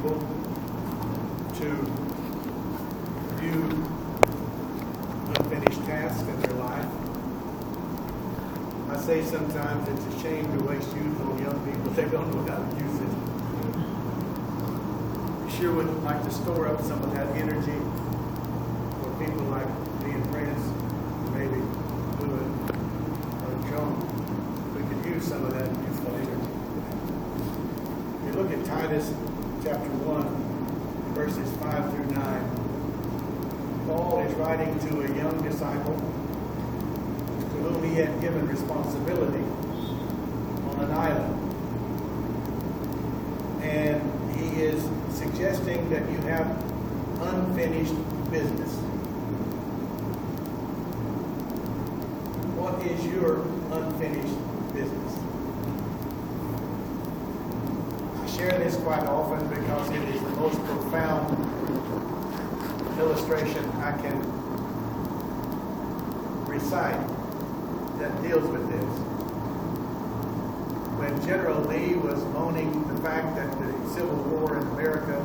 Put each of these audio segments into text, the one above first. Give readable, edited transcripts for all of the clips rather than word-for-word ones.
people to view unfinished tasks in their life. I say sometimes it's a shame to waste youth on young people. They don't know how to use it. You sure would like to store up some of that energy for people like me and Prince, maybe Lou or Joan. We could use some of that youthful energy. If you look at Titus chapter 1, verses 5 through 9, Paul is writing to a young disciple to whom he had given responsibility on an island. And he is suggesting that you have unfinished business. What is your unfinished business? I share this quite often because it is the most profound illustration I can recite that deals with this. When General Lee was moaning the fact that the Civil War in America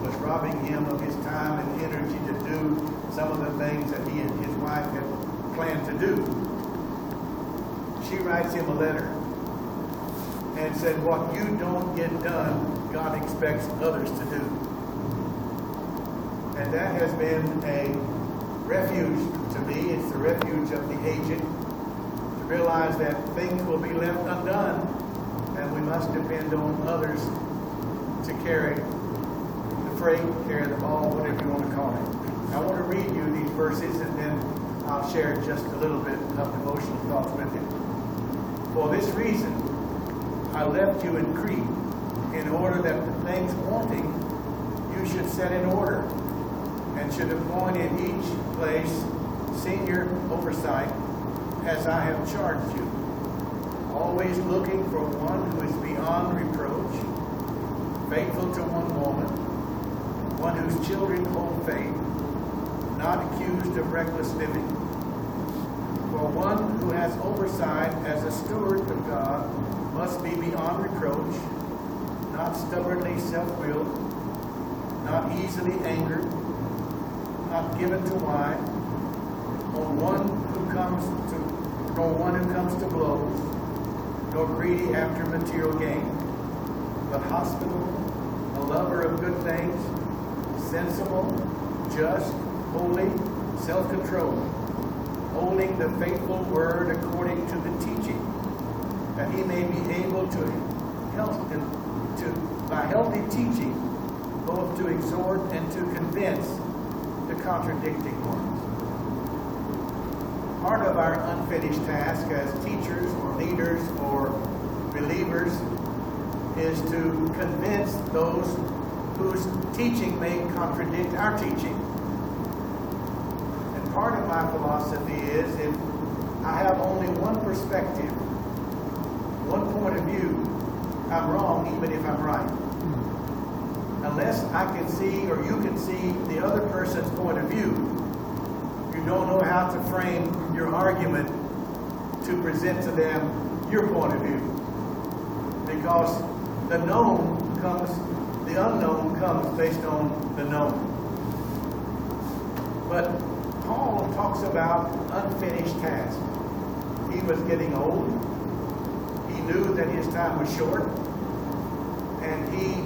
was robbing him of his time and energy to do some of the things that he and his wife had planned to do, she writes him a letter and said, what you don't get done, God expects others to do. And that has been a refuge to me. It's the refuge of the aged to realize that things will be left undone and we must depend on others to carry the freight, carry the ball, whatever you want to call it. I want to read you these verses and then I'll share just a little bit of devotional thoughts with you. For this reason, I left you in Crete in order that the things wanting you should set in order, and should appoint in each place senior oversight as I have charged you, always looking for one who is beyond reproach, faithful to one woman, one whose children hold faith, not accused of reckless living. For one who has oversight as a steward of God must be beyond reproach, not stubbornly self-willed, not easily angered, not given to wine, nor one who comes to blows, nor greedy after material gain, but hospitable, a lover of good things, sensible, just, holy, self-controlled, holding the faithful word according to the teaching, that he may be able to by healthy teaching, both to exhort and to convince the contradicting ones. Part of our unfinished task as teachers or leaders or believers is to convince those whose teaching may contradict our teaching. And part of my philosophy is if I have only one perspective, one point of view, I'm wrong even if I'm right. Unless I can see or you can see the other person's point of view, you don't know how to frame your argument to present to them your point of view. Because the unknown comes based on the known. But Paul talks about unfinished tasks. He was getting old. He knew that his time was short. And he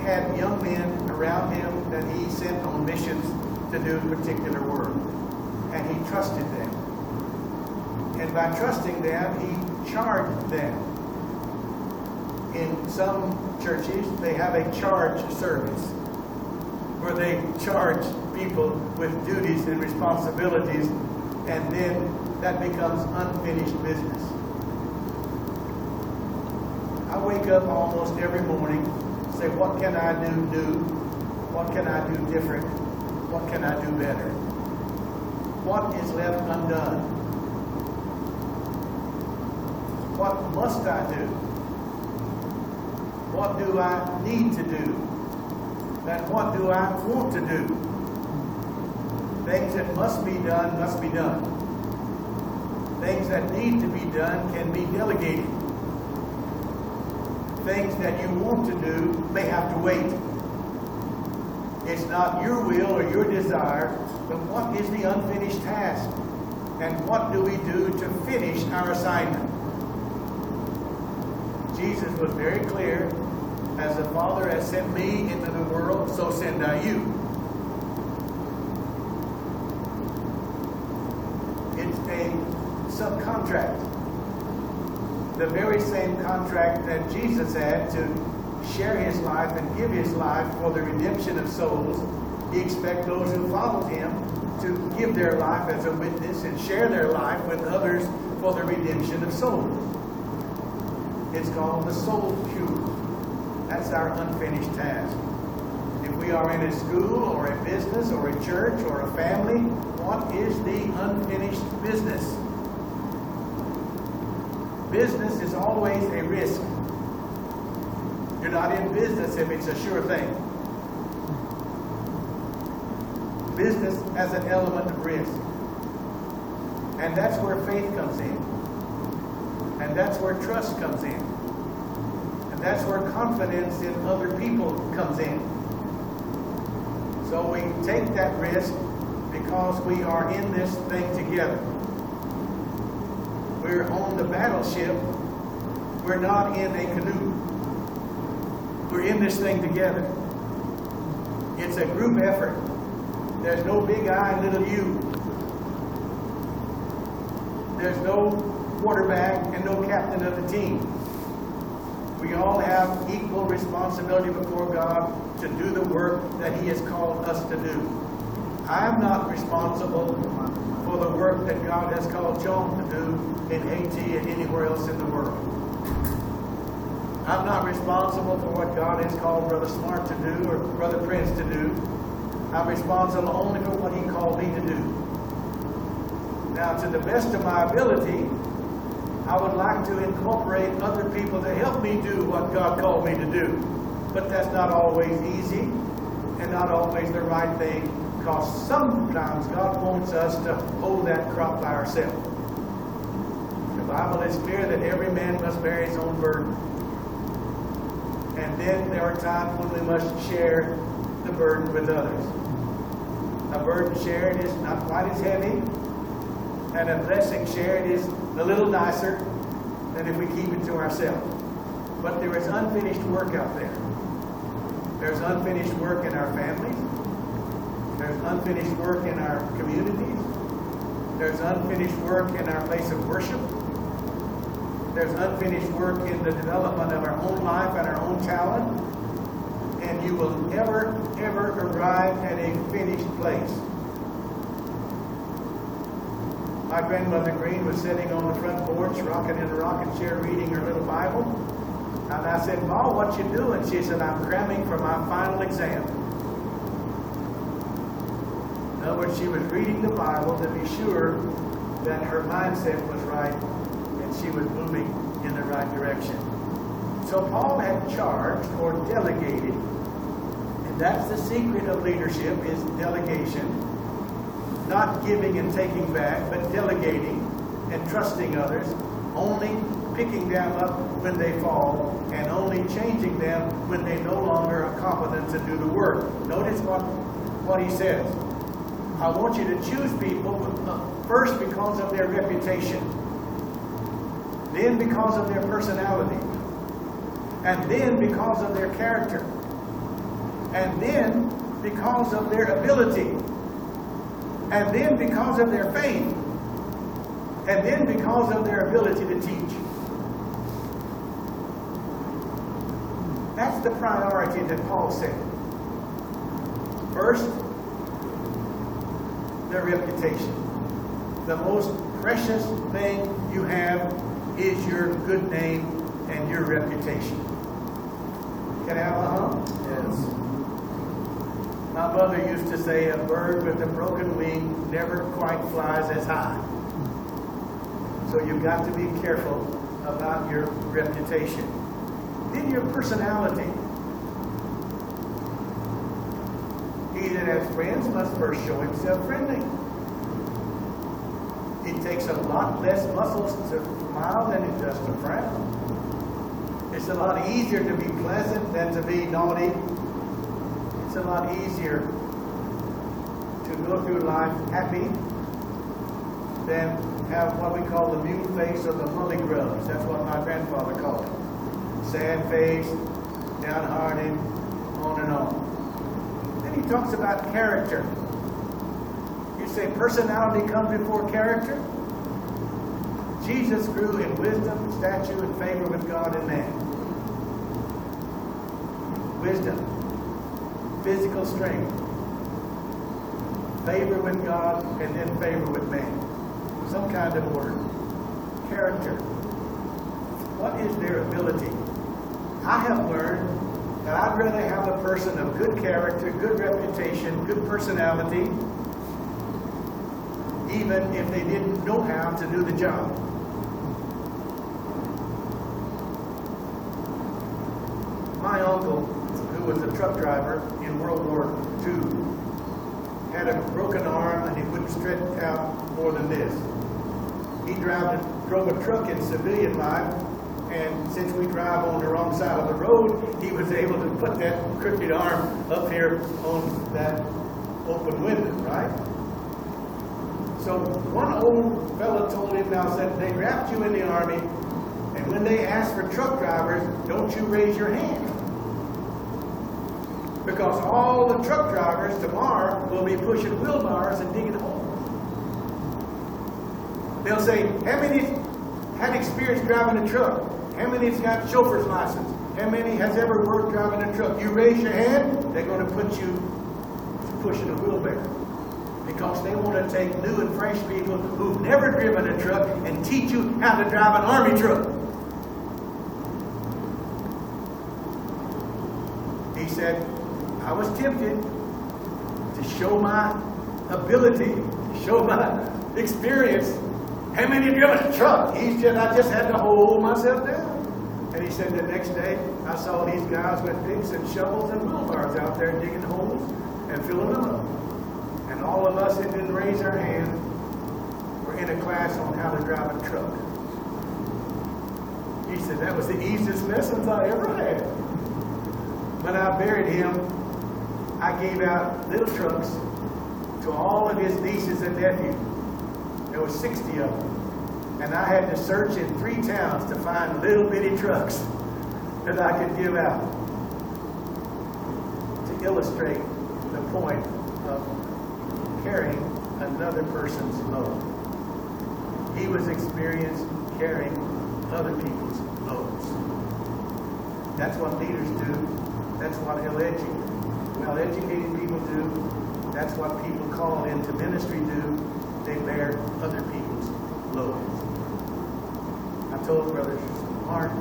had young men around him that he sent on missions to do particular work. And he trusted them. And by trusting them, he charged them. In some churches, they have a charge service where they charge people with duties and responsibilities, and then that becomes unfinished business. I wake up almost every morning, say, what can I do new? What can I do different? What can I do better? What is left undone? What must I do? What do I need to do? And what do I want to do? Things that must be done must be done. Things that need to be done can be delegated. Things that you want to do may have to wait. It's not your will or your desire, but what is the unfinished task? And what do we do to finish our assignment? Jesus was very clear, as the Father has sent me into the world, so send I you. It's a subcontract. The very same contract that Jesus had to share his life and give his life for the redemption of souls. He expects those who followed him to give their life as a witness and share their life with others for the redemption of souls. It's called the soul cure. That's our unfinished task. If we are in a school or a business or a church or a family, what is the unfinished business? Business is always a risk. You're not in business if it's a sure thing. Business has an element of risk. And that's where faith comes in. And that's where trust comes in. And that's where confidence in other people comes in. So we take that risk because we are in this thing together. We're on the battleship. We're not in a canoe. We're in this thing together. It's a group effort. There's no big I and little you. There's no quarterback and no captain of the team. We all have equal responsibility before God to do the work that He has called us to do. I'm not responsible for the work that God has called John to do in Haiti and anywhere else in the world. I'm not responsible for what God has called Brother Smart to do or Brother Prince to do. I'm responsible only for what He called me to do. Now, to the best of my ability, I would like to incorporate other people to help me do what God called me to do. But that's not always easy and not always the right thing, because sometimes God wants us to hold that crop by ourselves. The Bible is clear that every man must bear his own burden. And then there are times when we must share the burden with others. A burden shared is not quite as heavy, and a blessing shared is a little nicer than if we keep it to ourselves. But there is unfinished work out there. There's unfinished work in our families. There's unfinished work in our communities. There's unfinished work in our place of worship. There's unfinished work in the development of our own life and our own talent. And you will never, ever arrive at a finished place. My grandmother Green was sitting on the front porch, rocking in a rocking chair, reading her little Bible. And I said, "Ma, what you doing?" She said, "I'm cramming for my final exam." In other words, she was reading the Bible to be sure that her mindset was right and she was moving in the right direction. So Paul had charged or delegated, and that's the secret of leadership, is delegation. Not giving and taking back, but delegating and trusting others, only picking them up when they fall, and only changing them when they no longer are competent to do the work. Notice what he says. I want you to choose people first because of their reputation, then because of their personality, and then because of their character, and then because of their ability, and then because of their faith, and then because of their ability to teach. That's the priority that Paul said. First, their reputation. The most precious thing you have is your good name and your reputation. Can I have a Yes. My mother used to say, a bird with a broken wing never quite flies as high. So you've got to be careful about your reputation. Then your personality. He that has friends must first show himself friendly. It takes a lot less muscles to smile than it does to frown. It's a lot easier to be pleasant than to be naughty. It's a lot easier to go through life happy than have what we call the mute face or the mullygrubs. That's what my grandfather called it. Sad face, downhearted, on and on. Then he talks about character. You say personality comes before character? Jesus grew in wisdom, stature, and favor with God and man. Wisdom, physical strength, favor with God, and then favor with man. Some kind of order. Character. What is their ability? I have learned that I'd rather have a person of good character, good reputation, good personality, even if they didn't know how to do the job. My uncle, who was a truck driver in World War II, had a broken arm and he wouldn't stretch out more than this. He drove a truck in civilian life, and since we drive on the wrong side of the road, he was able to put that crooked arm up here on that open window, right? So one old fellow told him, now said, they wrapped you in the army, and when they ask for truck drivers, don't you raise your hand. Because all the truck drivers tomorrow will be pushing wheelbarrows and digging holes. They'll say, how many had experience driving a truck? How many's got chauffeur's license? How many has ever worked driving a truck? You raise your hand, they're going to put you pushing a wheelbarrow. Because they want to take new and fresh people who've never driven a truck and teach you how to drive an army truck. He said, I was tempted to show my ability, to show my experience. How many have driven a truck? I just had to hold myself down. And he said the next day, I saw these guys with picks and shovels and wheelbarrows out there digging holes and filling them up. And all of us that didn't raise our hand were in a class on how to drive a truck. He said that was the easiest lessons I ever had. When I buried him, I gave out little trucks to all of his nieces and nephews. There were 60 of them. And I had to search in 3 towns to find little bitty trucks that I could give out to illustrate the point of carrying another person's load. He was experienced carrying other people's loads. That's what leaders do. That's what well-educated people do. That's what people called into ministry do. They bear other people's loads. I told Brother Mark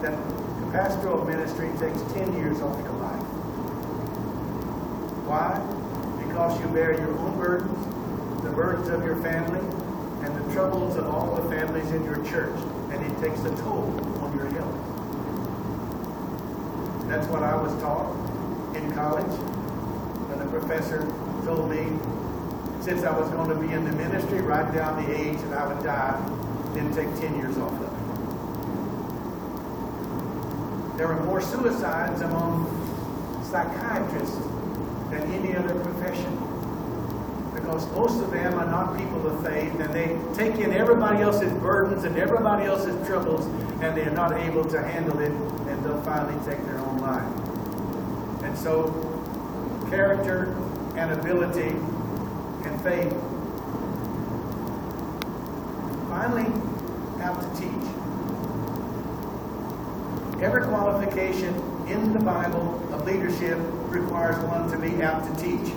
that the pastoral ministry takes 10 years off your life. Why? Because you bear your own burdens, the burdens of your family, and the troubles of all the families in your church. And it takes a toll on your health. That's what I was taught in college when the professor told me, since I was going to be in the ministry, write down the age that I would die, then take 10 years off of it. There were more suicides among psychiatrists than any other profession. Because most of them are not people of faith, and they take in everybody else's burdens and everybody else's troubles, and they're not able to handle it, and they'll finally take their own life. And so, character and ability and faith. Finally, how to teach. Every qualification in the Bible of leadership requires one to be apt to teach.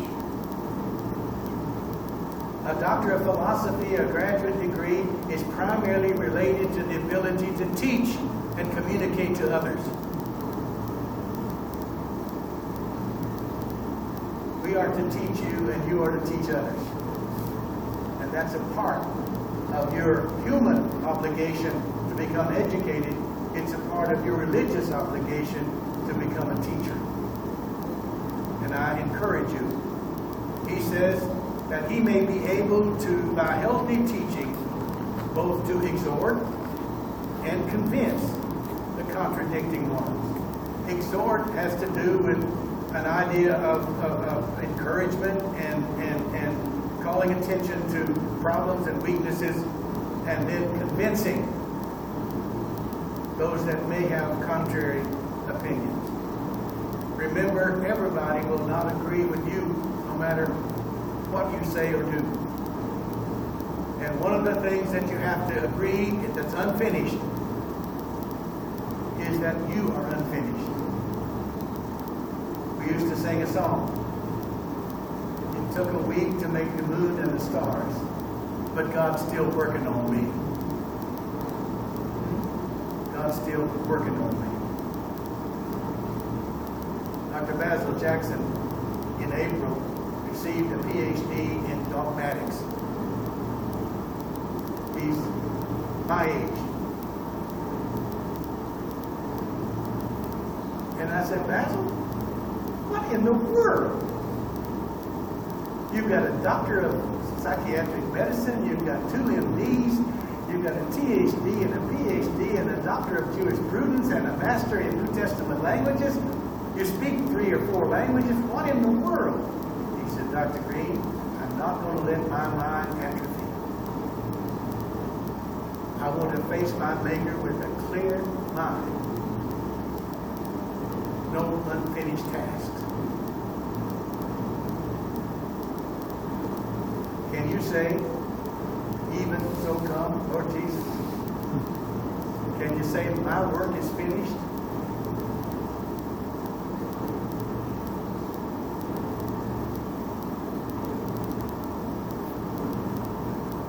A doctor of philosophy, a graduate degree, is primarily related to the ability to teach and communicate to others. We are to teach you, and you are to teach others. And that's a part of your human obligation to become educated. It's a part of your religious obligation to become a teacher. And I encourage you. He says that he may be able to, by healthy teaching, both to exhort and convince the contradicting ones. Exhort has to do with an idea of encouragement and calling attention to problems and weaknesses, and then convincing those that may have contrary opinions. Remember, everybody will not agree with you, no matter what you say or do. And one of the things that you have to agree that's unfinished is that you are unfinished. We used to sing a song. It took a week to make the moon and the stars, but God's still working on me. God's still working on me. Dr. Basil Jackson, in April, received a PhD in dogmatics. He's my age. And I said, Basil, what in the world? You've got a doctor of psychiatric medicine, you've got 2 MDs, you've got a THD and a PhD and a doctor of jurisprudence and a master in New Testament languages. You speak 3 or 4 languages. What in the world? He said, Dr. Green, I'm not going to let my mind atrophy. I want to face my Maker with a clear mind. No unfinished tasks. Can you say, even so come, Lord Jesus? Can you say, my work is finished?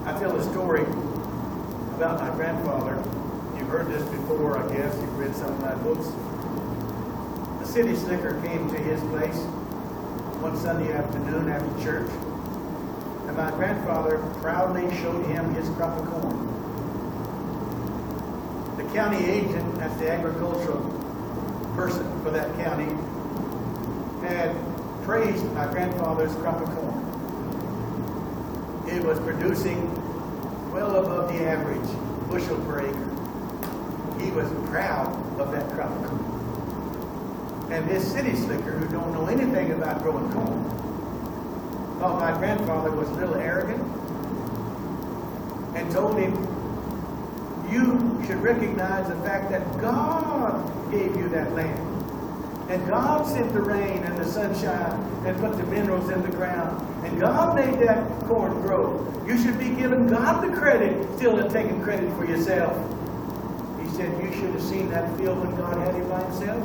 I tell a story about my grandfather. You've heard this before, I guess. You've read some of my books. A city slicker came to his place one Sunday afternoon after church, and my grandfather proudly showed him his crop of corn. The county agent, that's the agricultural person for that county, had praised my grandfather's crop of corn. It was producing well above the average bushel per acre. He was proud of that crop of corn. And this city slicker, who don't know anything about growing corn, thought my grandfather was a little arrogant and told him, you should recognize the fact that God gave you that land. And God sent the rain and the sunshine and put the minerals in the ground. And God made that corn grow. You should be giving God the credit instead of taking credit for yourself. He said, you should have seen that field when God had him by himself.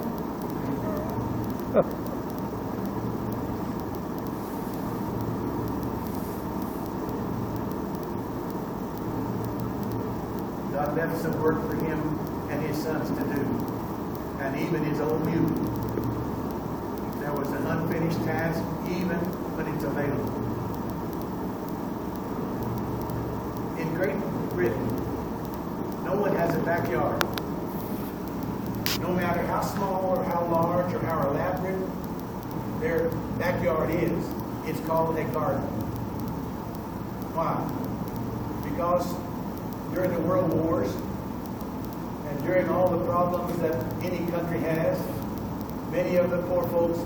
God left some work for him and his sons to do. And even his own mule. There was an unfinished task even when it's available. In Great Britain, no one has a backyard. No matter how small or how large or how elaborate their backyard is, it's called a garden. Why? Because during the world wars and during all the problems that any country has, many of the poor folks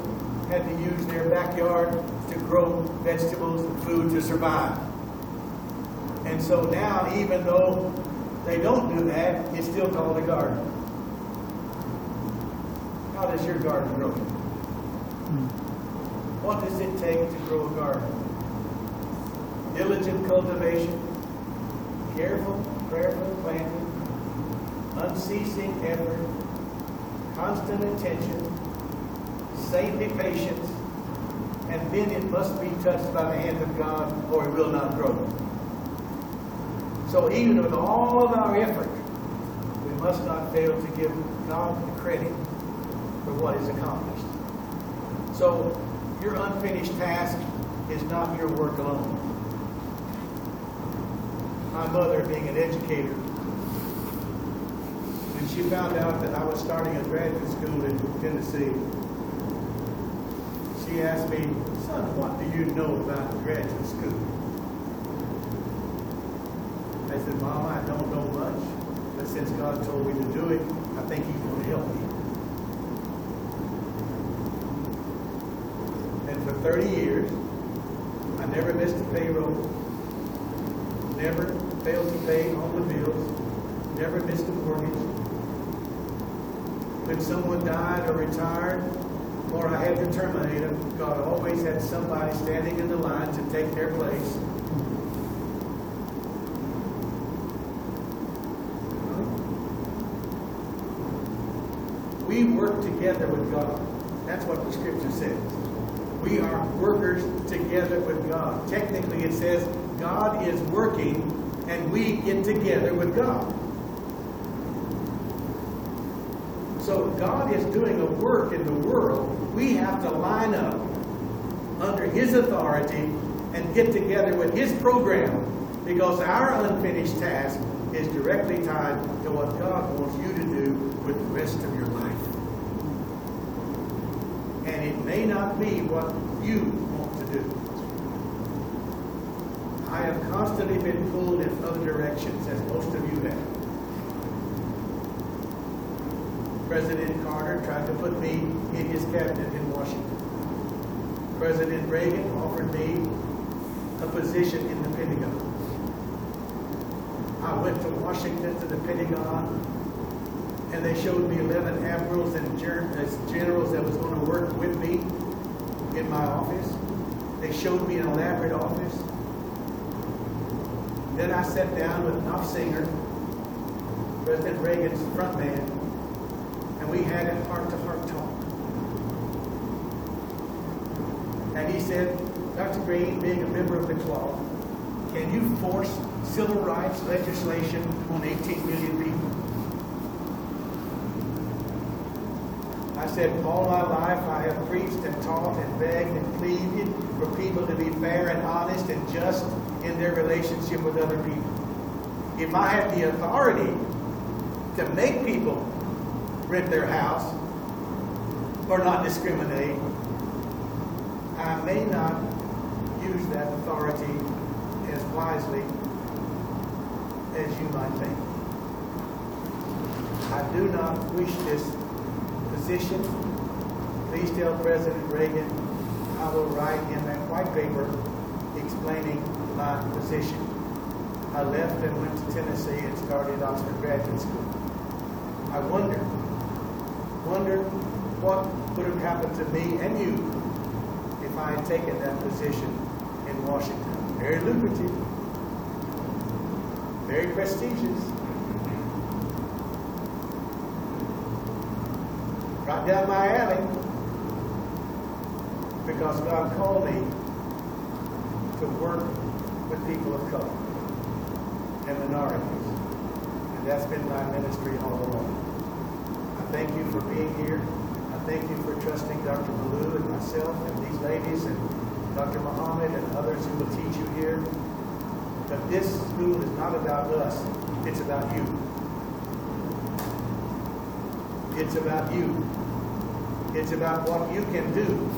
had to use their backyard to grow vegetables and food to survive. And so now, even though they don't do that, it's still called a garden. How does your garden grow? What does it take to grow a garden? Diligent cultivation, careful, prayerful planting, unceasing effort, constant attention, saintly patience, and then it must be touched by the hand of God or it will not grow. So even with all of our effort, we must not fail to give God the credit for what is accomplished. So your unfinished task is not your work alone. My mother, being an educator, when she found out that I was starting a graduate school in Tennessee, she asked me, son, what do you know about graduate school? I said, Mom, I don't know much, but since God told me to do it, I think He's going to help me. 30 years. I never missed a payroll. Never failed to pay all the bills. Never missed a mortgage. When someone died or retired, or I had to terminate them, God always had somebody standing in the line to take their place. We work together with God. That's what the scripture says. We are workers together with God. Technically it says God is working and we get together with God. So God is doing a work in the world. We have to line up under His authority and get together with His program, because our unfinished task is directly tied to what God wants you to do with the rest of your life. And it may not be what you want to do. I have constantly been pulled in other directions, as most of you have. President Carter tried to put me in his cabinet in Washington. President Reagan offered me a position in the Pentagon. I went to Washington to the Pentagon, and they showed me 11 admirals and generals that was going to work with me in my office. They showed me an elaborate office. Then I sat down with Knopfsinger, President Reagan's front man, and we had a heart-to-heart talk. And he said, Dr. Green, being a member of the club, can you force civil rights legislation on 18 million people? I said, all my life I have preached and taught and begged and pleaded for people to be fair and honest and just in their relationship with other people. If I have the authority to make people rent their house or not discriminate, I may not use that authority as wisely as you might think. I do not wish this position. Please tell President Reagan I will write in that white paper explaining my position. I left and went to Tennessee and started Oxford Graduate School. I wonder what would have happened to me and you if I had taken that position in Washington. Very lucrative, very prestigious, right down my alley, because God called me to work with people of color and minorities. And that's been my ministry all along. I thank you for being here. I thank you for trusting Dr. Malou and myself and these ladies and Dr. Muhammad and others who will teach you here. But this school is not about us. It's about you. It's about you. It's about what you can do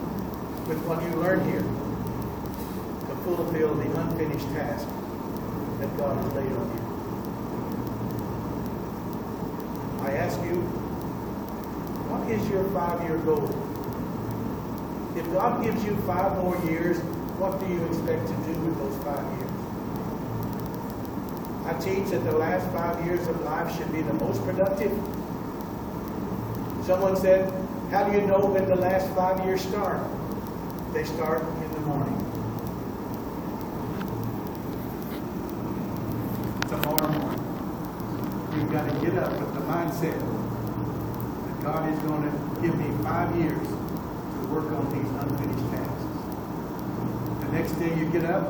with what you learn here to fulfill the unfinished task that God has laid on you. I ask you, what is your 5-year goal? If God gives you 5 more years, what do you expect to do with those 5 years? I teach that the last 5 years of life should be the most productive. Someone said, how do you know when the last 5 years start? They start in the morning. Tomorrow morning. You've got to get up with the mindset that God is going to give me 5 years to work on these unfinished tasks. The next day you get up,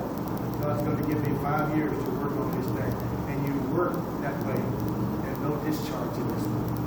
God's going to give me 5 years to work on this thing. And you work that way. There's no discharge in this one.